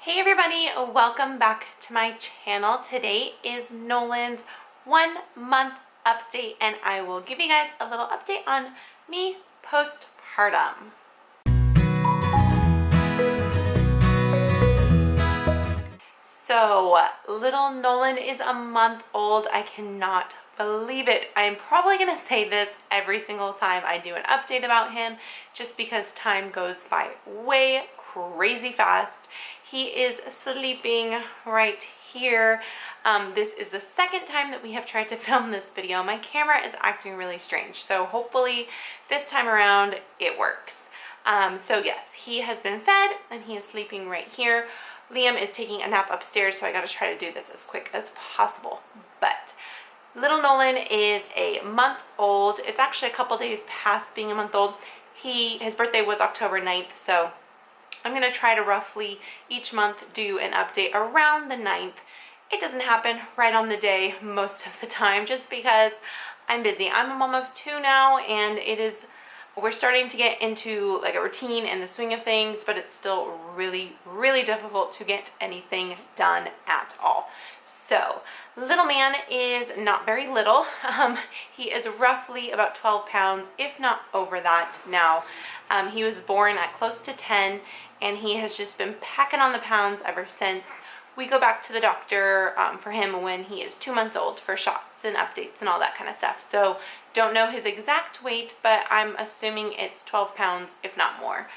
Hey everybody, welcome back to my channel. Today is Nolan's 1 month update and I will give you guys a little update on me postpartum. So little Nolan is a month old. I cannot believe it. I am probably gonna say this every single time I do an update about him just because time goes by way crazy fast. He is sleeping right here. This is the second time that we have tried to film this video. My camera is acting really strange, so hopefully this time around it works. So yes, he has been fed and he is sleeping right here. Liam is taking a nap upstairs, so I gotta try to do this as quick as possible. But little Nolan is a month old. It's actually a couple days past being a month old. His birthday was October 9th, so I'm gonna try to roughly each month do an update around the 9th. It doesn't happen right on the day most of the time just because I'm busy. I'm a mom of 2 now, and we're starting to get into like a routine and the swing of things, but it's still really difficult to get anything done at all. So little man is not very little. He is roughly about 12 pounds, if not over that now. He was born at close to 10 and he has just been packing on the pounds ever since. We go back to the doctor for him when he is 2 months old for shots and updates and all that kind of stuff. So don't know his exact weight, but I'm assuming it's 12 pounds, if not more.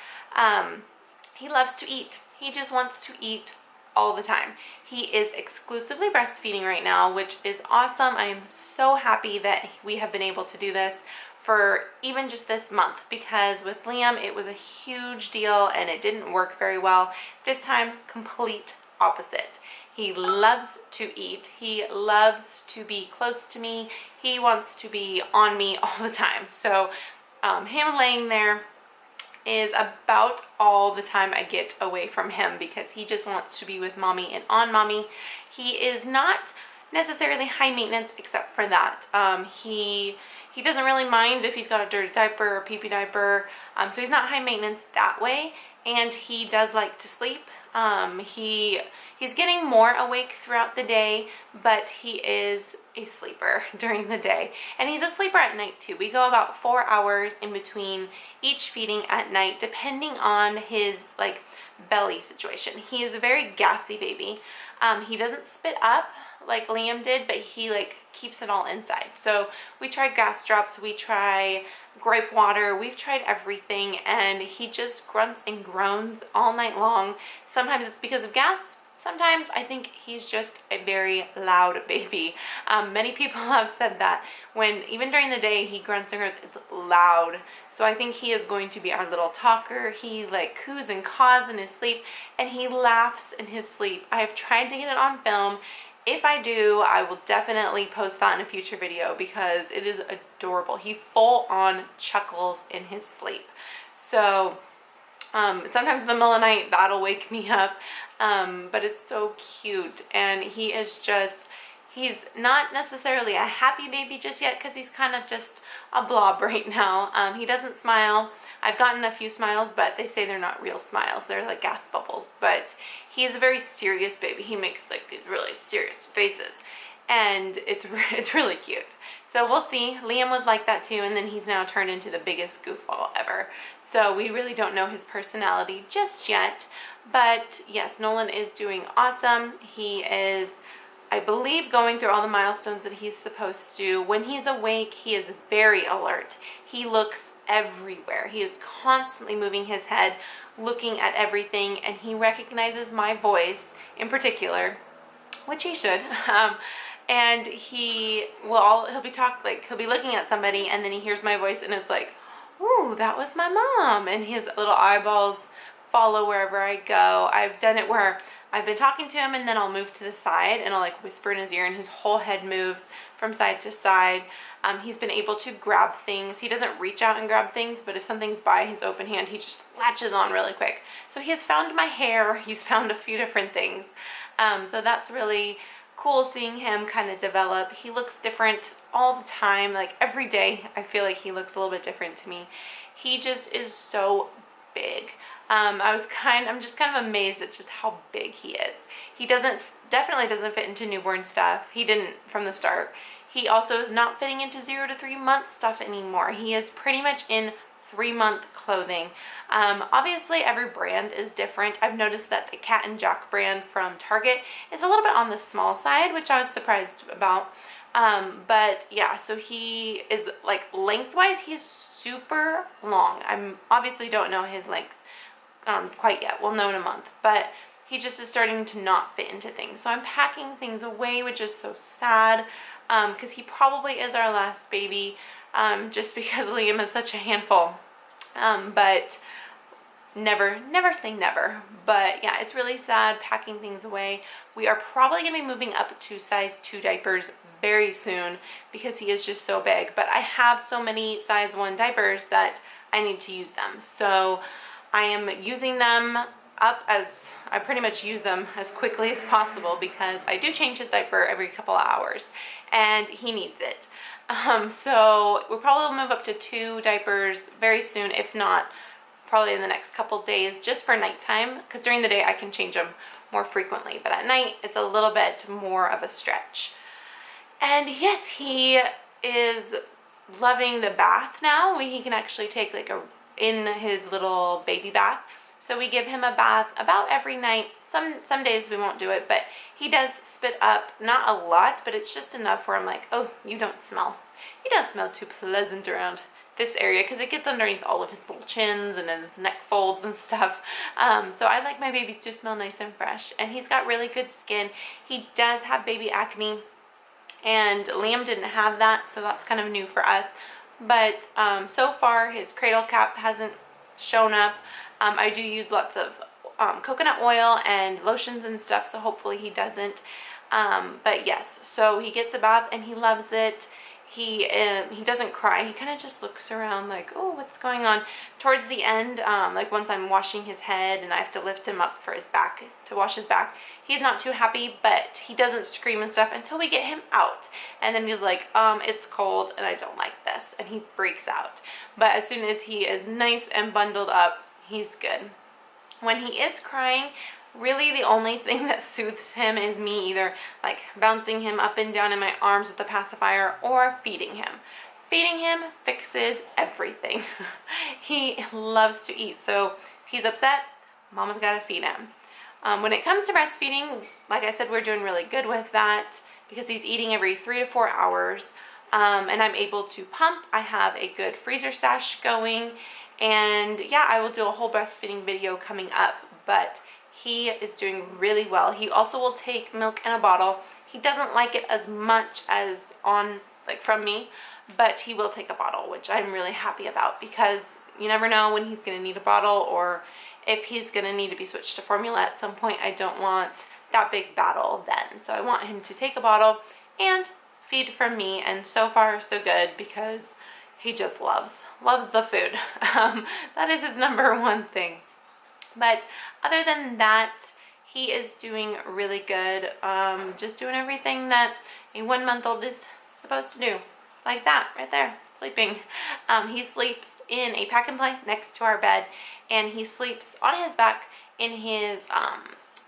He loves to eat. He just wants to eat all the time. He is exclusively breastfeeding right now, which is awesome. I am so happy that we have been able to do this for even just this month, because with Liam it was a huge deal and it didn't work very well. This time, complete opposite. He loves to eat. He loves to be close to me. He wants to be on me all the time. So him laying there is about all the time I get away from him because he just wants to be with mommy and on mommy. He is not necessarily high maintenance except for that. He doesn't really mind if he's got a dirty diaper or pee-pee diaper, so he's not high maintenance that way, and he does like to sleep. He's getting more awake throughout the day, but he is a sleeper during the day, and he's a sleeper at night too. We go about 4 hours in between each feeding at night, depending on his like belly situation. He is a very gassy baby. He doesn't spit up like Liam did, but he like keeps it all inside. So we tried gas drops, we try gripe water, we've tried everything, and he just grunts and groans all night long. Sometimes it's because of gas. Sometimes I think he's just a very loud baby. Many people have said that when even during the day he grunts and groans, it's loud. So I think he is going to be our little talker. He like coos and caws in his sleep, and he laughs in his sleep. I have tried to get it on film. If I do, I will definitely post that in a future video because it is adorable. He full on chuckles in his sleep. So sometimes in the middle of the night that'll wake me up, but it's so cute. And he is just, he's not necessarily a happy baby just yet because he's kind of just a blob right now. He doesn't smile. I've gotten a few smiles, but they say they're not real smiles. They're like gas bubbles. But he's a very serious baby. He makes like these really serious faces, and it's really cute. So we'll see. Liam was like that too, and then he's now turned into the biggest goofball ever. So we really don't know his personality just yet. But yes, Nolan is doing awesome. He is, I believe, going through all the milestones that he's supposed to. When he's awake, he is very alert. He looks everywhere. He is constantly moving his head, looking at everything, and he recognizes my voice in particular, which he should. And he'll be looking at somebody, and then he hears my voice, and it's like, ooh, that was my mom. And his little eyeballs follow wherever I go. I've done it where I've been talking to him and then I'll move to the side and I'll like whisper in his ear and his whole head moves from side to side. He's been able to grab things. He doesn't reach out and grab things, but if something's by his open hand, he just latches on really quick. So he has found my hair. He's found a few different things. So that's really cool seeing him kind of develop. He looks different all the time. Like every day, I feel like he looks a little bit different to me. He just is so big. I'm just kind of amazed at just how big he is. He definitely doesn't fit into newborn stuff. He didn't from the start. He also is not fitting into 0 to 3 month stuff anymore. He is pretty much in 3-month clothing. Obviously every brand is different. I've noticed that the Cat and Jack brand from Target is a little bit on the small side, which I was surprised about. But yeah, so he is like lengthwise, he is super long. I obviously don't know his length quite yet. We'll know in a month, but he just is starting to not fit into things. So I'm packing things away, which is so sad, because he probably is our last baby, just because Liam is such a handful. But never say never. But yeah, it's really sad packing things away. We are probably going to be moving up to size 2 diapers very soon because he is just so big. But I have so many size 1 diapers that I need to use them. So I am using them up as I pretty much use them as quickly as possible because I do change his diaper every couple of hours and he needs it. So we'll probably move up to 2 diapers very soon, if not probably in the next couple days, just for nighttime, because during the day I can change them more frequently, but at night it's a little bit more of a stretch. And yes, he is loving the bath now. He can actually take like in his little baby bath. So we give him a bath about every night. Some days we won't do it, but he does spit up, not a lot, but it's just enough where I'm like, oh, you don't smell. He doesn't smell too pleasant around this area because it gets underneath all of his little chins and his neck folds and stuff. So I like my babies to smell nice and fresh, and he's got really good skin. He does have baby acne, and Liam didn't have that, so that's kind of new for us. But so far his cradle cap hasn't shown up. I do use lots of coconut oil and lotions and stuff, so hopefully he doesn't. But yes, so he gets a bath and he loves it. He doesn't cry. He kind of just looks around like, oh, what's going on? Towards the end, like once I'm washing his head and I have to lift him up for his back to wash his back, he's not too happy, but he doesn't scream and stuff until we get him out. And then he's like, it's cold and I don't like this, and he freaks out. But as soon as he is nice and bundled up, he's good. When he is crying, really the only thing that soothes him is me either like bouncing him up and down in my arms with the pacifier or feeding him. Feeding him fixes everything. He loves to eat, so if he's upset, mama's got to feed him. When it comes to breastfeeding, like I said, we're doing really good with that because he's eating every 3 to 4 hours, and I'm able to pump. I have a good freezer stash going, and yeah, I will do a whole breastfeeding video coming up, but he is doing really well. He also will take milk in a bottle. He doesn't like it as much as from me, but he will take a bottle, which I'm really happy about because you never know when he's going to need a bottle or if he's going to need to be switched to formula at some point. I don't want that big battle then. So I want him to take a bottle and feed from me, and so far so good because he just loves the food. That is his #1 thing. But other than that, he is doing really good. Just doing everything that a 1-month-old is supposed to do. Like that, right there, sleeping. He sleeps in a pack and play next to our bed, and he sleeps on his back in his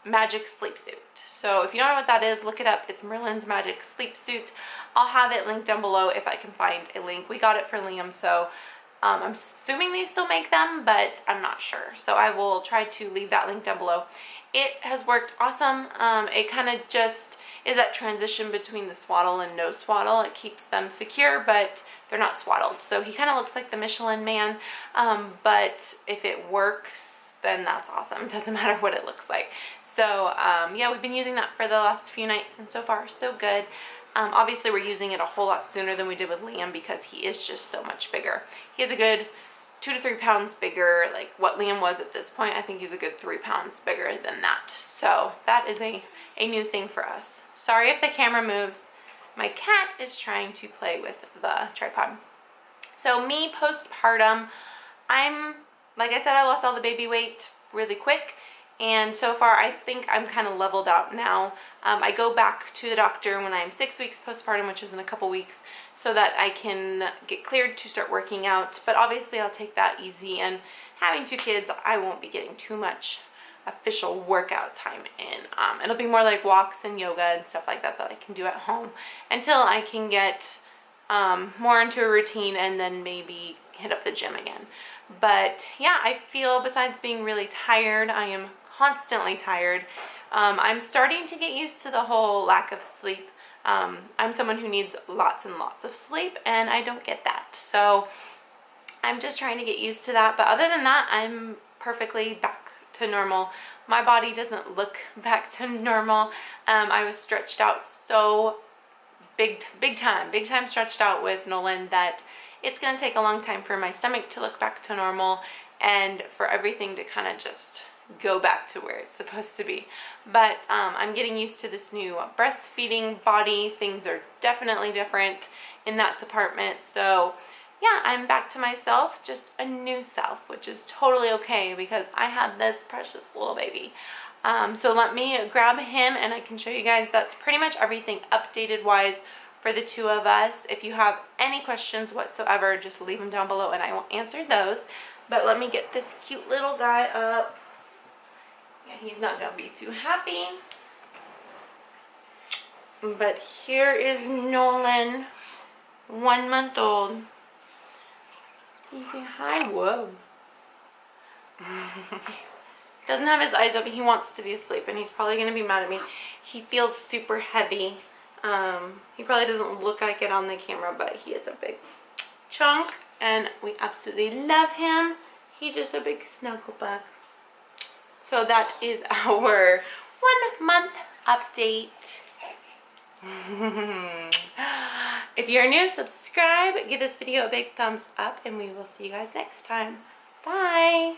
magic sleep suit. So if you don't know what that is, look it up. It's Merlin's magic sleep suit. I'll have it linked down below if I can find a link. We got it for Liam, so I'm assuming they still make them, but I'm not sure. So I will try to leave that link down below. It has worked awesome. It kind of just is that transition between the swaddle and no swaddle. It keeps them secure, but they're not swaddled. So he kind of looks like the Michelin Man, but if it works, then that's awesome. It doesn't matter what it looks like. So yeah, we've been using that for the last few nights, and so far so good. Obviously we're using it a whole lot sooner than we did with Liam because he is just so much bigger. He is a good 2 to 3 pounds bigger, like what Liam was at this point. I think he's a good 3 pounds bigger than that. So that is a new thing for us. Sorry if the camera moves. My cat is trying to play with the tripod. So me postpartum, like I said, I lost all the baby weight really quick. And so far, I think I'm kind of leveled out now. I go back to the doctor when I'm 6 weeks postpartum, which is in a couple weeks, so that I can get cleared to start working out. But obviously, I'll take that easy and having 2 kids, I won't be getting too much official workout time in. It'll be more like walks and yoga and stuff like that that I can do at home until I can get more into a routine and then maybe hit up the gym again. But yeah, I feel besides being really tired, I am constantly tired. I'm starting to get used to the whole lack of sleep. I'm someone who needs lots and lots of sleep, and I don't get that. So I'm just trying to get used to that. But other than that, I'm perfectly back to normal. My body doesn't look back to normal. I was stretched out so big time stretched out with Nolan that it's going to take a long time for my stomach to look back to normal and for everything to kind of just go back to where it's supposed to be. But I'm getting used to this new breastfeeding body. Things are definitely different in that department. So yeah, I'm back to myself, just a new self, which is totally okay because I have this precious little baby. So let me grab him and I can show you guys. That's pretty much everything updated wise for the 2 of us. If you have any questions whatsoever, just leave them down below and I will answer those. But let me get this cute little guy up. Yeah, he's not gonna be too happy. But here is Nolan, 1 month old. You say hi, whoa. Doesn't have his eyes open. He wants to be asleep and he's probably gonna be mad at me. He feels super heavy. He probably doesn't look like it on the camera, but he is a big chunk and we absolutely love him. He's just a big snuggle bug. So that is our 1 month update. If you're new, subscribe, give this video a big thumbs up, and we will see you guys next time. Bye!